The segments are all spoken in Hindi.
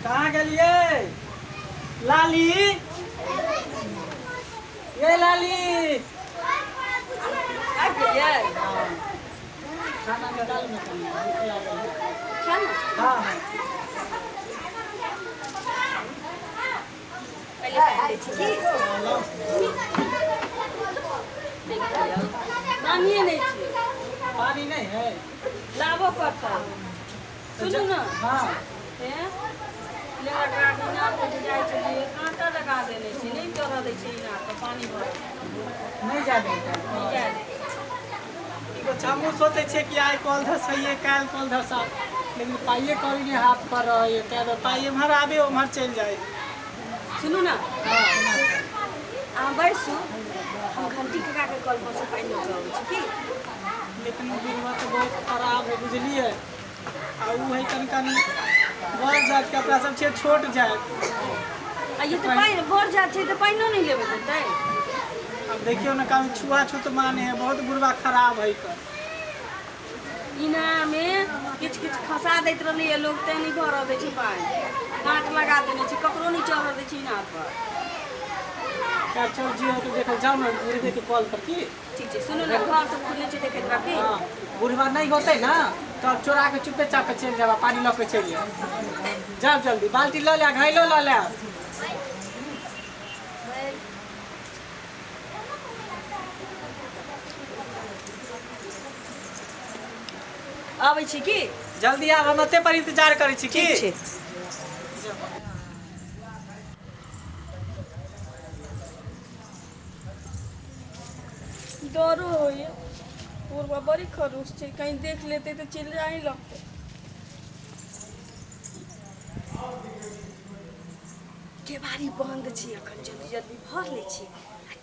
कहाँ गेलिए लाली? ये लाली खाना निकाल में हाँ हाँ पानी नहीं पानी नहीं है लाबो पड़ता सुनू ना हाँ कांटा लगा देने छी नहीं चढ़ा दै छी ना तो पानी भर नहीं जाने नहीं जाए हमहूँ सोचे छे कि आइ कल धसैये काल्हि कल धसा लेकिन पाइए कभी नहीं हाथ पर रहे क्या पाइए एम्हर आबे उम्हर चल जाए। सुनू ना हाँ अहाँ बैसू हम घंटी कका के कल पर से पानी लऽ के छी की लेकिन बीरवा तो बहुत खराब है बुझलिए आ उ है कनी बढ़ जात के अपना सब छे छोट जात आ ये तो पानी भर जात छै तो पानियो नहीं लेबे देतै। अब देखियो ना कभी छुआछूत माने है बहुत बुढ़वा खराब है कर इना में किछ किछ खसा दैत रहले ये लोग तै नहीं भर दै छै पानी कांट लगा देने छी ककरो नहीं चढ़ दै छी इनार पर क्या चल जी तो देखल जाओ ना बुढ़वे के कॉल पर की ठीक छै सुनू ना घर से खुले छै देखैत राखी हां बुढ़वा नहीं होते ना तो अब चोरा के चुपे चाप के चल जावा पानी ल के चलिए जाओ जल्दी बाल्टी ल ले घाइलो ल ले आबै छी की जल्दी आब हम एते पर इंतजार करै छी की ठीक छै डरो होइए पूर्वा बड़ी खरूस छै कहीं देख लेते तो चल जाए लगते केवाड़ी बंद छै अखन जल्दी जल्दी भर ले छी आ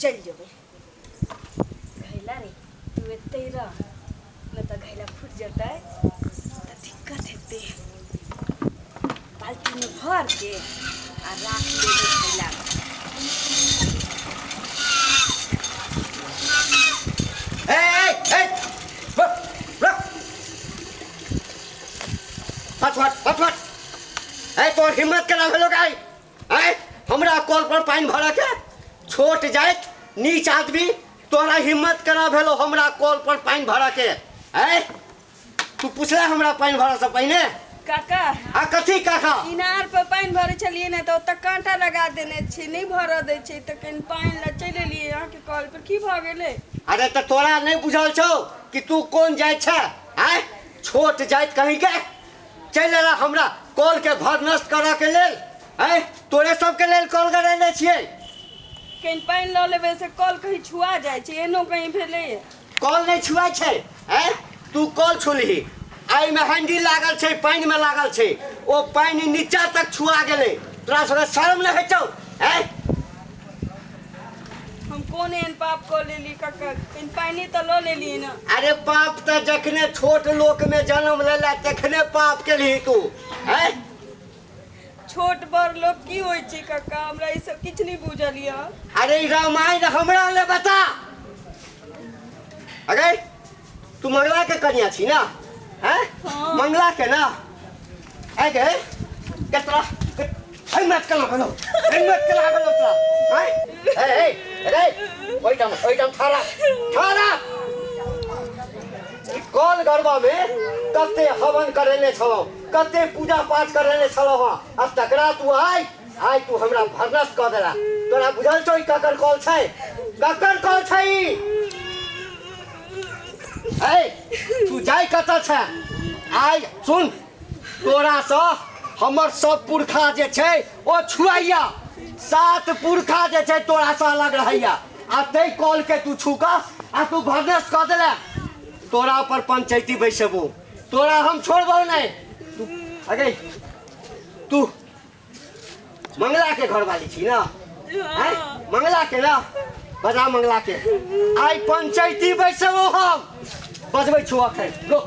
चल जेबै घैला रे तू एते रह न तो घैला फूट जतै तो दिक्कत हेतै बाल्टी में भर के आ राख देबै घैला तोर हिम्मत केना भेलो गाय हमरा कॉल पर पानी भरा के छोट जाइत नीच आदमी तोरा हिम्मत केना भेलो हमरा कॉल पर पानी भरा के तू पूछला हमरा पानी भरा से पहले काका आ कथी काका इनार पर पानी भरे छलिए ना तो ओतऽ कांटा लगा देने छी नहीं भर दै छै त कहीं पानी ला चले लिए यहाँ के कॉल पर की भ गेले अरे तो तोरा नहीं बुझल छौ कि तू कौन जाइत छ छोट जाइत कहीं के चल एला हमरा कॉल के घर नष्ट करा के लेल तोरे सबके लेल कॉल करेने छियै कहीं पानी ल लेबे से कॉल कहीं छुआ जाए छै एनो कहीं भेले कॉल नहीं छुआ छै तू कॉल छुलही आई में हैंडल लागल छै पानी में लागल छै ओ पानी नीचा तक छुआ गेले तोरा सब शर्म नहीं हेतौ हम कोन एहन पाप कर लेली काका कहीं पानी तो ल लेली ना अरे पाप तो जखने छोट लोक में जन्म लेला तखने पाप केलही तू छोट बड़ लोग की होय छै काका हमरा ई सब किछ नहीं बुझलिया अरे रामायण हमरा ले बता अरे तू मंगला के कन्या छी ना हाँ। मंगला के ना गे केतरा हिम्मत कला भेलो तोरा ओइटम थारा कॉल गरबा में कते हवन करेने छलो कते पूजा पाठ करेने छलो अब तकरा तू आई तू हमरा भरनस क देला तोरा बुझल छौ ककर कॉल छै तू जाय कत छ आई सुन तोरा स हमर सब पुरखा जे छै ओ छुआइया 7 पुरखा जे छै तोरा स अलग रहैया आ तै कॉल के तू छुका आ तू भरनस क देला तोरा पर पंचायती बैसेबो तोरा हम छोड़बो नहीं तू मंगला के घर वाली छी ना मंगला के ना बजा मंगला के आई पंचायती बैसेबो हम बजबै छु अखन रुक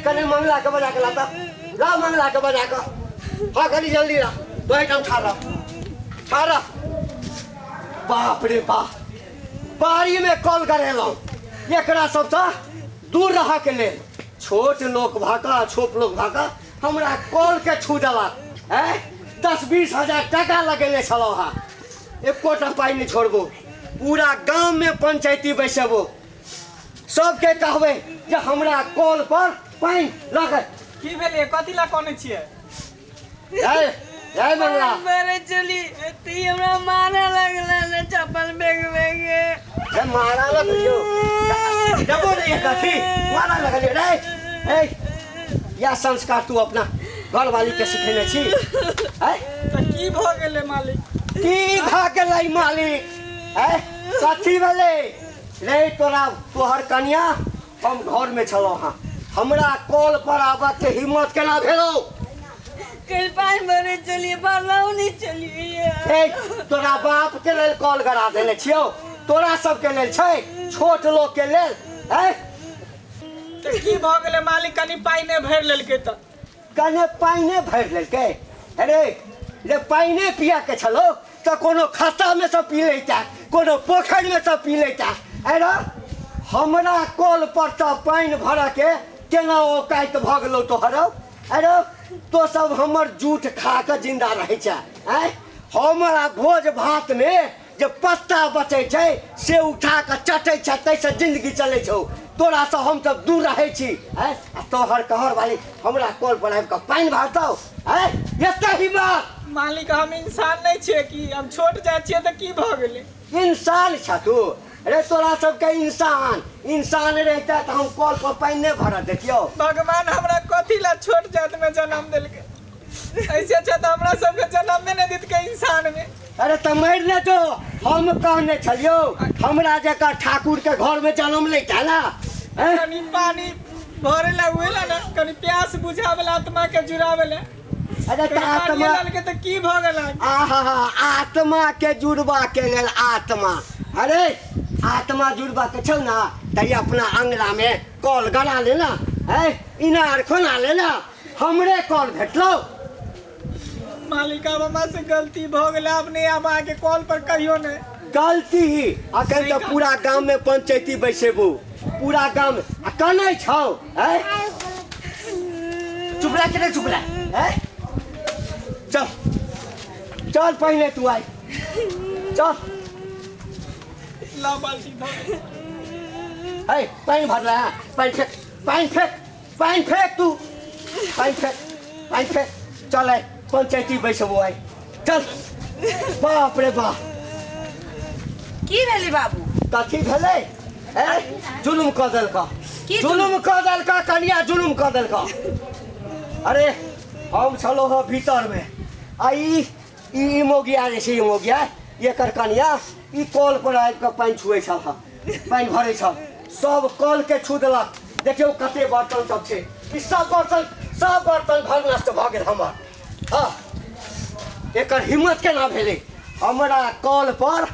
कनी मंगला के बजा के लाता ला मंगला के बजा के हाँ कनी जल्दी ला तो एकदम ठाड़ा बाप रे बाप बारी में कॉल करेलो एकरा सब से दूर रह के लेल छोट लोग भाका छोट लोग भाका हमरा कॉल के छू देलक 10-20 हजार टका लगेने छलौ हाँ एकोटा पाई नहीं छोड़बो पूरा गांव में पंचायती बैसेबो सबके कहबै जे हमरा कॉल पर पानी लगे की भेलै कथी ला कोने छियै जय मंगला मेरे चली ती हमरा मारे लगला ने चप्पल बेग जय मारा लगियो डबो नहीं कथी मारा लगलियो रे या संस्कार तू अपना घर वाली के सिखेने छी त की भ गेलै मालिक की भ गेलै मालिक कथी भेलै रे तोहर कन्या हम घर में छलौ हाँ हमरा कॉल पर आबऽ के हिम्मत केना भेलौ कल पानी भरे चलिए बालाऊ नहीं चलिए तोरा बाप के लेल कॉल करा देने छियौ तोरा सब के लेल छै छोट लोग के लेल त की भ गेलै मालिक कनी पाई ने भर लेलकै त कने पाई ने भर लेलकै अरे जे पाई ने पिया के छलो त कोनो खत्ता में से पी लेता कोनो पोखर में से पी लेता अरे हमरा कॉल पर त पानी भर के केना औकात भ गेलौ तोहर अरे तो सब हमर जूठ खा के जिंदा रहे छै हमरा भोज भात में जे पत्ता बचे छै से उठा के चटे छै तैसे जिंदगी चले छौ तोरा से हम सब दूर रहे छी तोहर कहर वाली हमरा कॉल पर आबि के पानी भरतौ एते हिम्मत मालिक हम इंसान नहीं छियै कि हम छोट जाय छियै त की भ गेलै इंसान छ तू अरे तोरा सबके इंसान रहता तो हम कॉल पर पानी नहीं भर देखियो भगवान हमरा कथी ला छोट जात में जन्म देलकै ऐसे अच्छा तो हमरा सबके जन्म में नहीं देलकै इंसान में अरे तो मर ने तो हम कहने छलियो हमरा जका ठाकुर के घर में जन्म लेता ना कनी पानी भरे ला हुएला ना कनी प्यास बुझावेला आत्मा के जुड़ावेला अरे तो आत्मा के त की भ गेला आत्मा के जुड़वा के लेल आत्मा अरे आत्मा जुड़वा के छौ ना तई अपना अंगना में कॉल गड़ा लेना इनार खोना लेना हमरे कॉल भेटलो मालिक अब हमरा से गलती भ गेलै अपने अब आके कॉल पर कहियो ने गलती अखन तो पूरा गांव में पंचायती बैसेबू पूरा गांव में कनै छौ चुप रह के चुप रह चल चल पहले तू आई चल ला बाल्टी धो पानी भर रहा पानी फेंक तू पानी फेंक चल पंचायती बैसबो आई चल बाप रे बाप की भेलै बाबू कथी भेलै जुलुम कऽ देलका जुलुम कऽ देलका कनिया जुलुम कऽ देलका अरे हम छलो ह भीतर में आई ई मोगिया रे से मोगिया एकर कनिया ई कॉल पर आबि के पानी छुए छ पानी भरे छ सब कॉल के छू देलक देखियो कते बर्तन सब छै ई सब बर्तन घर नष्ट भ गेल हमर हाँ एकर हिम्मत केना भेलै हमरा कॉल पर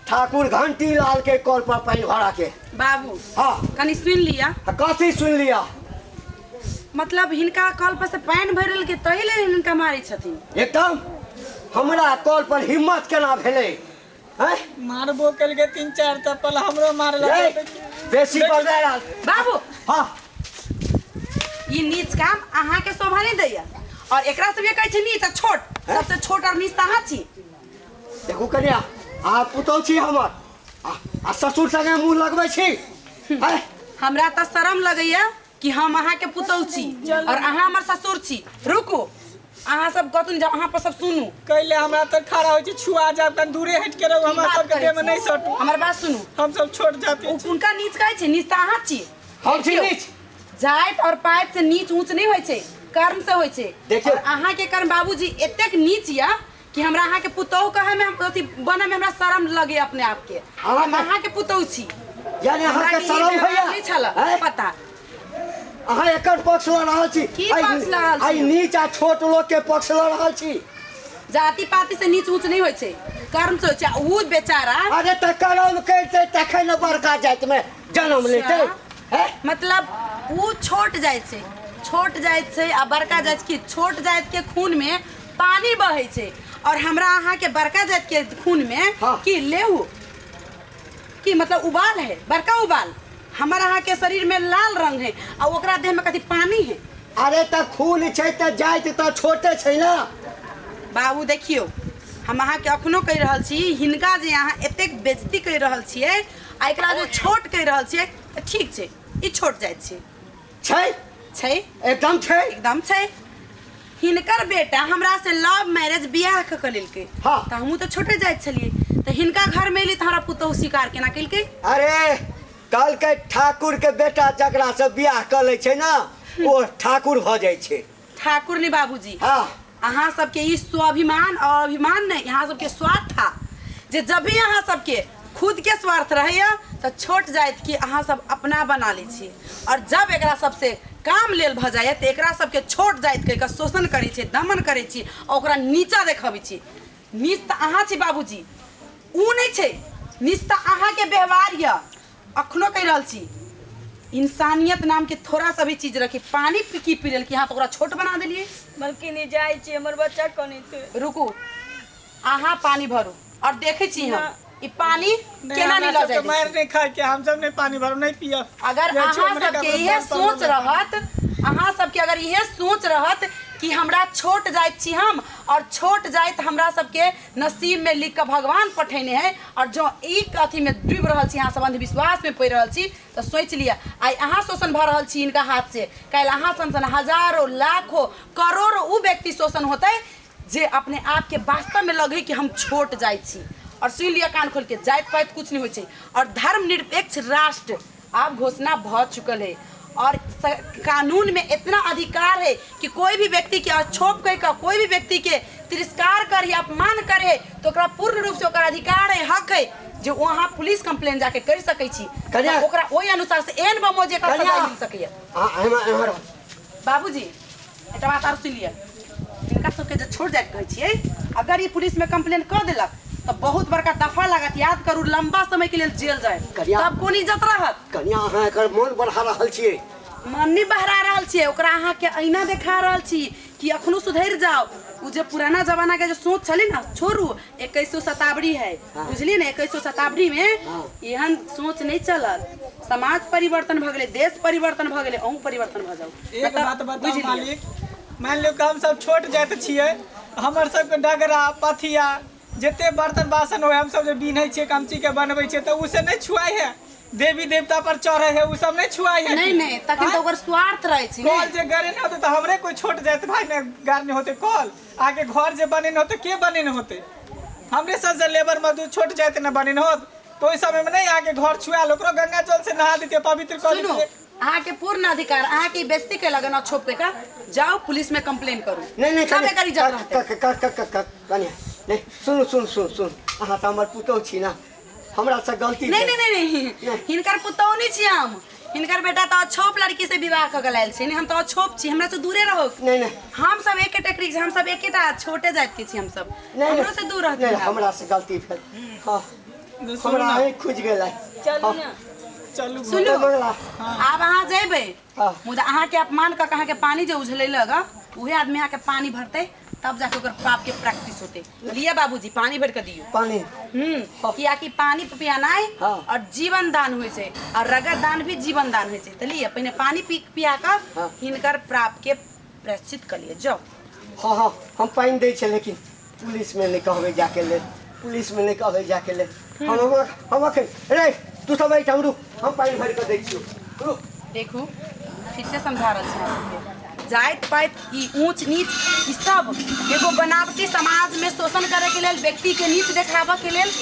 ठाकुर घंटी लाल के कॉल पर पानी भरा के बाबू हाँ कनी सुन लिया कथी सुन लिया मतलब हिनका कॉल पर से पानी भरल के तही ले हिनका मारै छथिन एकदम हमरा कॉल पर हिम्मत केना भेलै मारबो केलकै 3-4 चप्पल हमरो मारला बेसी बजाय बाबू हाँ ये नीच काम अहाँ के शोभा नहीं दैया और एकरा सब ये कहै छै नीच आ छोट सबसे छोट और नीच अहाँ छी देखू कनिया अहाँ पुतौह छी हमर आ ससुर संगे मुँह लगबै छी हमरा त शरम लगैया कि हम अहाँ के पुतौह छी और अहाँ हमर ससुर छी रुकू अहाँ सब कतुन जब अहाँ पर सब सुनू कैले हमरा त खड़ा होय छी छुआ जाब त दूरे हट के रहू हमरा सब के देह में नहीं सटू हमर बात सुनू हम सब छोट जाति छी उनका नीच कहै छै नीच त अहाँ छी हम छी नीच जात और पात से नीच ऊंच नहीं होय छै कर्म से होय छै देखियौ और अहाँ के कर्म बाबूजी एतेक नीच या कि हमरा अहाँ के पुतौह कहे में अथी बने में हमरा शरम लगे अपने आप के हम अहाँ के पुतौह छी यानी अहाँ के शरम होइया नहीं छला पता अहाँ एकर पक्ष ल रहल छी की पक्ष ल रहल छी? आई नीच आ छोट लोग के पक्ष ल रहल छी जाति पाति से नीच ऊंच नहीं होय छै कर्म से होय छै ऊ बेचारा अरे त कर्म करते तखन बड़का जात में जन्म लेते मतलब ऊ छोट जाइत छै आ बड़का जात के छोट जात के खून में पानी बहे छै और हमरा अहाँ के बड़का जात के खून में हाँ। की लेहू की मतलब उबाल है बड़का उबाल हमारा यहाँ के शरीर में लाल रंग है और ओकरा देह में कथी पानी है। अरे त खून छै त जाइत त छोटे छै ना। बाबू देखियो, हम अहाँ के अखनो कहि रहल छी, हिनका जे अहाँ एतेक बेइज्जती कहि रहल छियै आ एकरा जो छोट कहि रहल छियै त ठीक छै, ई छोट जाइत छै। छै एकदम छै। एकदम छै। हिनकर बेटा हमरा से लव मैरिज बियाह क लेलकै। हाँ। त हमहू त छोटे जाइत छलिए, त हिनका घर में एली त हमरा पुतहु स्वीकार केना केलकै? अरे कल के ठाकुर के बेटा जकरा से बियाह क लै छै ना वो ठाकुर भ जाइ छै। ठाकुर नहीं बाबूजी। हाँ। अहाँ सबके ई स्वाभिमान और अभिमान नहीं, यहाँ सबके स्वार्थ था जे जब भी अहाँ सबके खुद के स्वार्थ रहे तो छोट जाइत कि अहाँ सब अपना बना ली छी, और जब एकरा सबसे काम लेल भ जाए तो एकरा सबके छोट जाइत कह शोषण करै छी, दमन करै छी और ओकरा नीचा देखबै छी। नीच त अहाँ छी बाबूजी, ऊ नहीं छै। नीच त अहाँ के व्यवहार य। अखनो कहि रहल छी, इंसानियत नाम के थोड़ा सा भी चीज रखी। पानी पी पी लेल कि हाँ तो ओकरा छोट बना देलिए। मलकिनी जाय छी, हमर बच्चा कनी थे। रुकू, अहाँ पानी भरू और देखे छी हम ई पानी केना नहीं ल जाए। मार नहीं खाए के हम सब नहीं पानी भरो नहीं पिया। अगर अहाँ सबके यह सोच रहत, अहाँ सबके अगर यह सोच रहत कि हमरा छोट जाइत छी हम, और छोट जाइत हमरा सबके नसीब में लिख के भगवान पठेने है, और जो एक अथी में डूब रहल छी, अहाँ सब अंधविश्वास में पड़ रहल छी, तो सोच लिया आई अहाँ शोषण भ रहल छी इनका हाथ से, कल अहाँ सन हजारों लाखों करोड़ों उ व्यक्ति शोषण होते जे अपने आप के वास्तव में लगे कि हम छोट जाइत छी। और सुन लिया कान खोल के, जाइत पाइत कुछ नहीं हो। और धर्मनिरपेक्ष राष्ट्र आप घोषणा भ चुकल है, और कानून में इतना अधिकार है कि कोई भी व्यक्ति के अछोप कर कोई भी व्यक्ति के तिरस्कार करे, अपमान करे तो ओकरा पूर्ण रूप से ओकर अधिकार है, हक है जो वहाँ पुलिस कंप्लेन जाके कर सकै छी। ओकरा ओहि अनुसार से एन बमोजे का सजा मिल सकै है। बाबूजी एटा बात और सुन लिया, इनका सबके जो छोड़ जाए कहै छियै, अगर ये पुलिस में कंप्लेन कर देलक तो बहुत बड़का दफा लागत। याद करू, लंबा समय के लिए जेल जाए, तब कोन इज्जत रहत। कन्या अहाँ एकर मन बढ़ा रहल छियै। मन नहीं बहरा रहल छियै, ओकरा अहाँ के ऐना देखा रहल छी कि अखनो सुधर जाओ। उ जे पुराना जमाना के जो सोच छली ना, छोड़ू 2100 शताब्दी है, बुझली ना। 2100 शताब्दी में एहन सोच नहीं चलल। समाज परिवर्तन भ गेले, देश परिवर्तन भ गेले, अहू परिवर्तन भ जाओ। एक बात बताओ मालिक, मान लो कि हम सब छोट जाइत छियै, हमर सबके डगरा पथिया जते बर्तन बासन हो हम सब जो बीनै छियै, कमची के बनबै छियै, तो उसे नहीं छुआई है। देवी देवता पर चढ़े है उ सब नहीं छुआई है। नहीं तखन तो ओकर स्वार्थ रहे छी। कॉल जे गरे नहीं होते तो हमरे कोई छोट जात भाई ने गारने होते कॉल, आगे घर जे बने होते के बने होते, हमरे सब लेबर मजदूर छोट जात न बने होत, तो ओइ समय में नहीं आगे घर छुआल, ओकरो गंगा जल से नहा देते, पवित्र कर देते। अहाँ के पूर्ण अधिकार, अहाँ की बेइज्जती के लगन और छोप के का जाओ पुलिस में कंप्लेन करू। नहीं सब एकर इज्जत रहते। कन्या नहीं सुन अहाँ त हमर पुतौ छी ना, हमरा से गलती नहीं हिनकर पुतौ नहीं छी हम, हिनकर बेटा तो छोप लड़की से विवाह क के लायल छी, हम तो छोप छी, हमरा से दूरे रहो। नहीं हम सब एक कैटेगरी, हम सब एकेटा छोटे जात के छी, हम सब हमरा से दूर रहते। हमरा से गलती भेल। हां हमरा है खुज गेलै। चलू ना, चलू सुनो, अब अहाँ जेबै मुदा अहाँ के अपमान क अहाँ के पानी जो उझले लगा, उहे आदमी अहाँ के पानी भरते, तब जाके ओकर पाप के प्रैक्टिस होते। लिया बाबूजी पानी भर के दियो। पानी किया कि पानी पियानाय और जीवन दान होय छै, और रगत दान भी जीवन दान होय छै। त लिया पहले पानी पिया का हिनकर पाप के प्रायश्चित कर लिए जाओ। हाँ हम पानी दै छै, लेकिन पुलिस में नहीं कहबै जाके ले, पुलिस में नहीं कहबै जाके ले। हम रे तू सब ऐठाम रुक, हम पानी भर के दै छियो, रुक। देखू फिर से समझा रहल छी, जाइत पाइत ई ऊंच नीच ई सब एगो बनावटी समाज में शोषण करे के लेल, व्यक्ति के नीच देखाबे के लेल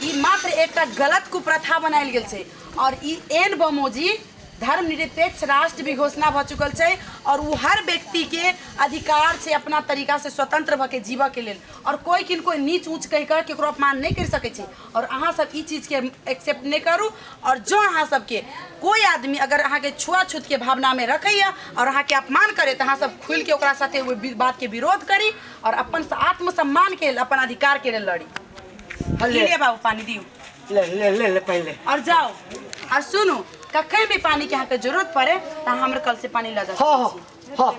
ई मात्र एकटा गलत कुप्रथा बनायल गेल छै। और ई एन बमोजी धर्मनिरपेक्ष राष्ट्र भी घोषणा भ चुकल छै, और वो हर व्यक्ति के अधिकार छै अपना तरीका से स्वतंत्र भ के जीवा के लेल, और कोई किनको नीच ऊंच कह कर केकरो अपमान नहीं कर सकै छै। और अहाँ सब ई चीज के एक्सेप्ट नहीं करू, और जो अहाँ सबके कोई आदमी अगर अहाँ के छुआछूत के भावना में रखैया और अहाँ के अपमान करे, तो अहाँ सब खुल के ओकरा साथे वो बात के विरोध करी, और अपन आत्मसम्मान के अपन अधिकार के लेल लड़ी। ले बाबू पानी दियो, ले पहले और जाओ। और सुनो, कहीं भी पानी के यहाँ के जरूरत पड़े तो हमरे कल से पानी ला जा। हाँ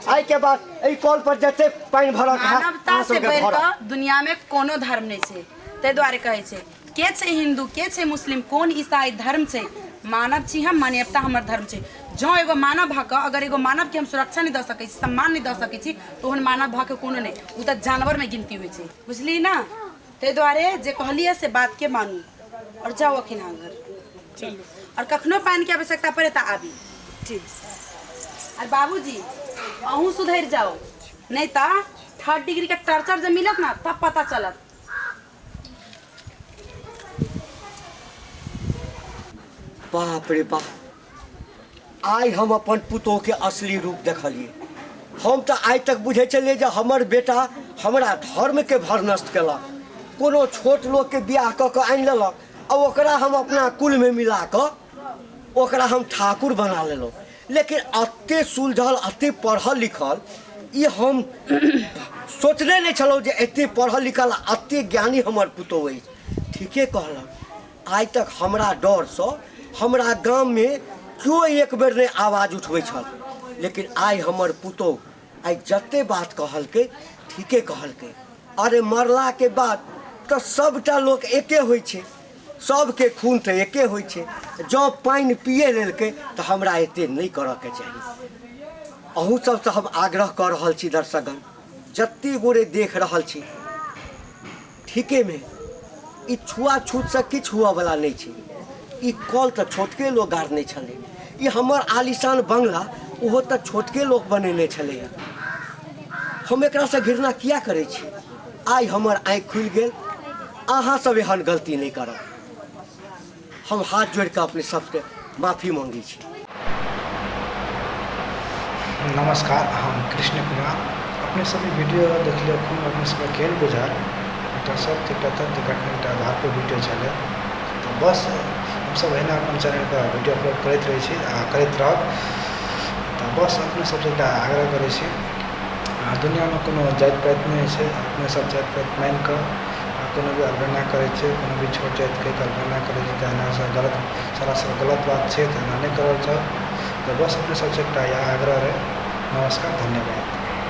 आई के बाद ई कॉल पर जते पानी भरक है, मानवता से बढ़ के दुनिया में कोनो धर्म नहीं छै। ते द्वारे कहे छै के छै हिंदू, के छै मुस्लिम, कोन ईसाई धर्म छै, मानव छी हम, मानवता हमर धर्म छै। जँ एगो मानव भऽ कऽ अगर एगो मानव के हम सुरक्षा नहीं दऽ सकै छी, सम्मान नहीं दऽ सकै छी, तो ओहन मानव भऽ के कोनो नहीं, उ तऽ जानवर में गिनती होइ छै, बुझली ना। ताहि दुआरे जे कहलिए से बात के मानू और जाओ अखन अहाँ घर। चलू। और कखनो पानी के आवश्यकता पड़े तऽ आबी। ठीक। और बाबूजी अहूँ सुधर जाओ, नहीं तो 3rd डिग्री के टर्चर जब मिलत ना तब पता चलत। बाप रे बाप, आइ हम अपन पुतोह के असली रूप देखलिए। हम तो आइ तक बुझे चलिए जे हमर बेटा हमरा धर्म के भरनष्ट केलक, कोनो छोट लोग के बियाह कऽ के आनि लेलक और ओकरा हम अपना कुल में मिला कऽ ओकरा हम ठाकुर बना लेलहुँ। लेकिन अते सुलझल, अते पढ़ल लिखल, ये हम सोचने नहीं छलहुँ जे एते पढ़ल लिखल, अते ज्ञानी हमर पुतोह अछि। ठीके कहलक। आइ तक हमरा डरसँ हमरा गाम में क्यों एक बेर नहीं आवाज उठबै छल, लेकिन आइ हमर पुतोह आइ जते बात कहलकै ठीके कहलकै। अरे मरला के बाद तो सबटा लोग एके होइ छै, सबके खून तो एके होइ छै। जँ पानि पिए लेलकै तो हमरा एते नहीं करऽ के चाही। अहूँ सबसँ हम आग्रह कऽ रहल छी दर्शकगण, जते गोरे देख रहल छी, ठीके में ई छुआछूत से किछु हुआ वाला नहीं छै। ई कल तो छोटके लोग गाड़ने छलै, ई हमर आलिशान बंगला ओहो तो छोटके लोग बनेने छलै। हम एकरा से घृणा किया करै छी? आइ हमर आँखि खुलि गेल, अहाँ सब एहन गलती नहीं करब। हम हाथ जोड़ के अपने सबके माफी मांगी छी। नमस्कार, हम कृष्ण कुमार। अपने सभी वीडियो देखलिए खूब अपने सब केहन बुझायल, एकटा सत्य एकटा तथ्य घटना आधार पर वीडियो चले। तो बस हम सब एना अपन चैनल पर वीडियो अपलोड करते रहे छी आ करते रहब। तो बस अपने सबसे आग्रह करै छी, दुनिया में कोनो जाति पाति नहीं है, अपने सब जाति पाति मान कर कोनो भी अवहेलना करे छे, कोनो भी छोट जाति के अवहेलना करे छे, एना से गलत सरासर गलत बात छे, तो एना नहीं करल जाओ। तो बस अपने सबसे आग्रह है। नमस्कार, धन्यवाद।